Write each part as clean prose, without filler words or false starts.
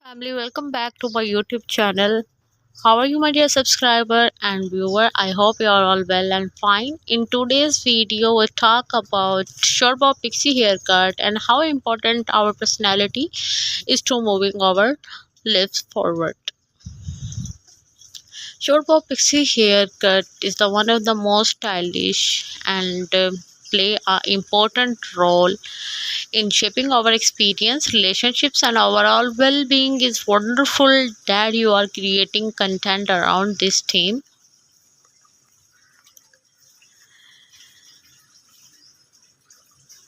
Family, welcome back to my YouTube channel. How are you, my dear subscriber and viewer? I hope you are all well and fine. In today's video, we talk about short bob pixie haircut and how important our personality is to moving our lives forward. Short bob pixie haircut is the one of the most stylish and play a important role in shaping our experience, relationships, and overall well being. Is wonderful that you are creating content around this theme.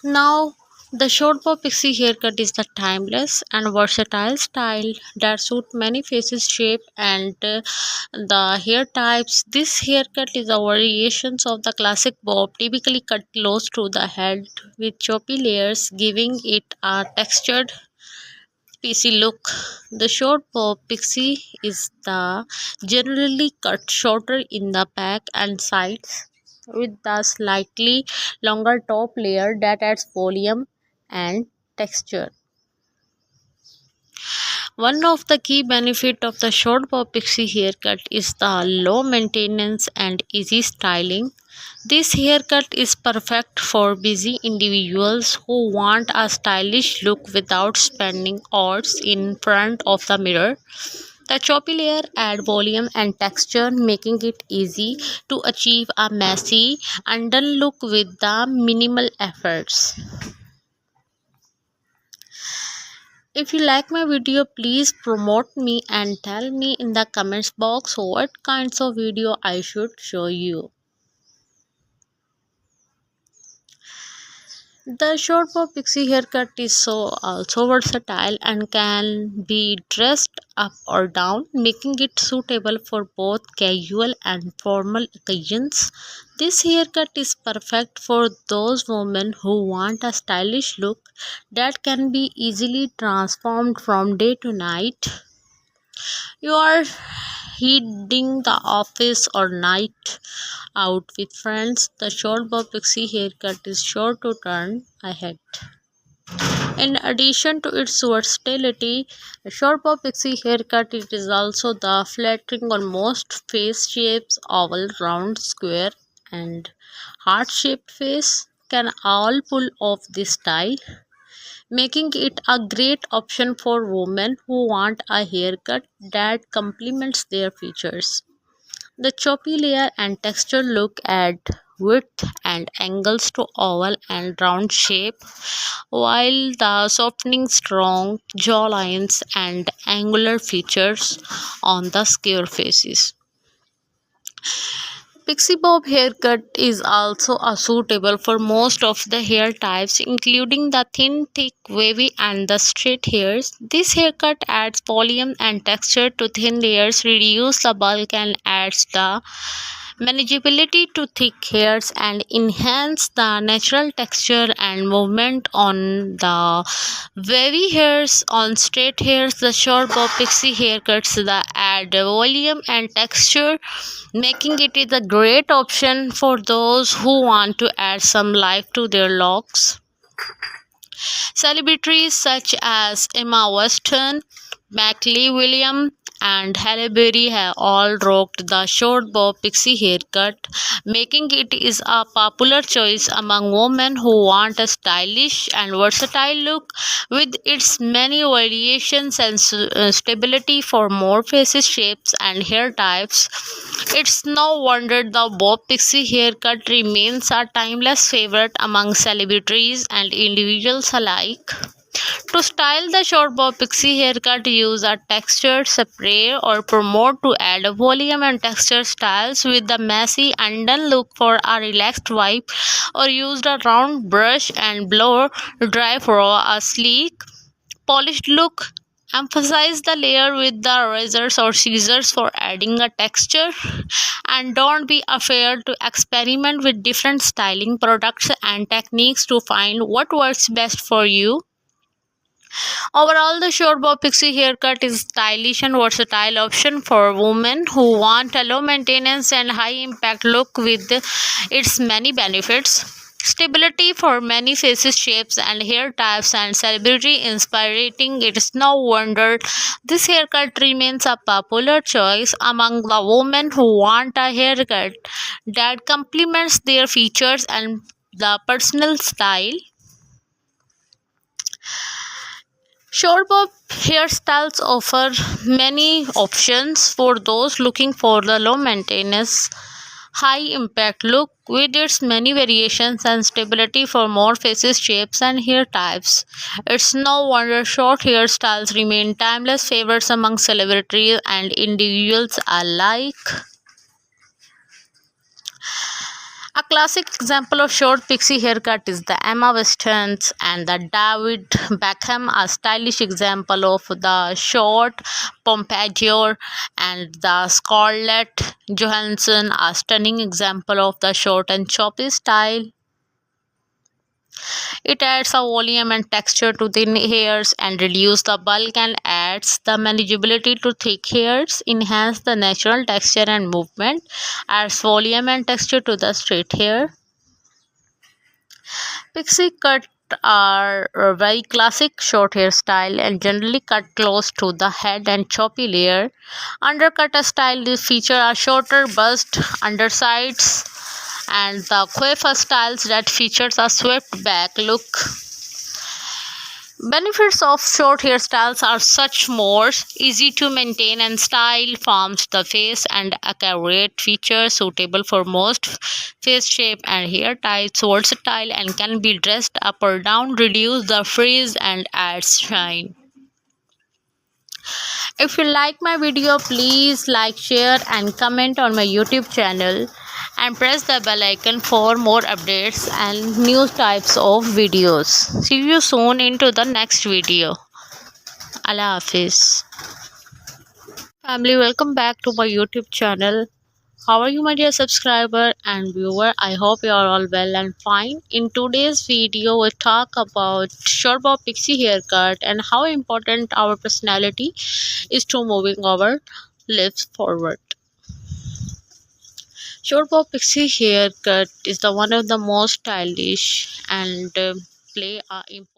Now, the short bob pixie haircut is the timeless and versatile style that suits many faces, shape, and the hair types. This haircut is a variation of the classic bob, typically cut close to the head with choppy layers, giving it a textured Pixie look. The short bob pixie is the generally cut shorter in the back and sides with the slightly longer top layer that adds volume and texture. One of the key benefits of the short bob pixie haircut is the low maintenance and easy styling. This haircut is perfect for busy individuals who want a stylish look without spending hours in front of the mirror. The choppy layer add volume and texture, making it easy to achieve a messy, undone look with the minimal efforts. If you like my video, please promote me and tell me in the comments box what kinds of video I should show you. The short bob pixie haircut is also versatile and can be dressed up or down, making it suitable for both casual and formal occasions. This haircut is perfect for those women who want a stylish look that can be easily transformed from day to night. You are heading the office or night out with friends, the short bob pixie haircut is sure to turn ahead. In addition to its versatility, the short bob pixie haircut it is also the flattering on most face shapes, oval, round, square, and heart-shaped face can all pull off this style, making it a great option for women who want a haircut that complements their features. The choppy layer and texture look add width and angles to oval and round shape, while the softening strong jawlines and angular features on the square faces. Pixie bob haircut is also suitable for most of the hair types, including the thin, thick, wavy, and the straight hairs. This haircut adds volume and texture to thin layers, reduces the bulk, and adds the manageability to thick hairs and enhance the natural texture and movement on the wavy hairs. On straight hairs, the short bob pixie haircuts the add volume and texture, making it is a great option for those who want to add some life to their locks. Celebrities such as Emma Watson, Mackley William, and Halle Berry have all rocked the short bob pixie haircut, making it is a popular choice among women who want a stylish and versatile look. With its many variations and stability for more faces, shapes, and hair types, it's no wonder the bob pixie haircut remains a timeless favorite among celebrities and individuals alike. To style the short bob pixie haircut, use a textured spray or promote to add volume and texture styles with the messy undone look for a relaxed vibe, or use a round brush and blow dry for a sleek, polished look. Emphasize the layer with the razors or scissors for adding a texture, and don't be afraid to experiment with different styling products and techniques to find what works best for you. Overall, the short bob pixie haircut is a stylish and versatile option for women who want a low maintenance and high impact look with its many benefits. Stability for many faces, shapes, and hair types, and celebrity inspiring. It is no wonder this haircut remains a popular choice among the women who want a haircut that complements their features and the personal style. Short bob hairstyles offer many options for those looking for the low maintenance, high impact look with its many variations and stability for more faces, shapes, and hair types. It's no wonder short hairstyles remain timeless favorites among celebrities and individuals alike. A classic example of short pixie haircut is the Emma Watson's and the David Beckham, a stylish example of the short pompadour, and the Scarlett Johansson, a stunning example of the short and choppy style. It adds a volume and texture to thin hairs and reduces the bulk and adds the manageability to thick hairs, enhance the natural texture and movement, adds volume and texture to the straight hair. Pixie cut are a very classic short hairstyle and generally cut close to the head and choppy layer. Undercut style they feature a shorter bust, undersides, and the coiffure styles that features a swept back look. Benefits of short hairstyles are such more easy to maintain and style forms the face and accurate features suitable for most face shape and hair types, versatile and can be dressed up or down, reduce the frizz and adds shine. If you like my video, please like, share and comment on my YouTube channel and press the bell icon for more updates and new types of videos. See you soon into the next video. Allah Hafiz. Family, welcome back to my YouTube channel. How are you, my dear subscriber and viewer? I hope you are all well and fine. In today's video, we talk about short bob pixie haircut and how important our personality is to moving our lips forward. Short bob pixie haircut is the one of the most stylish and play a important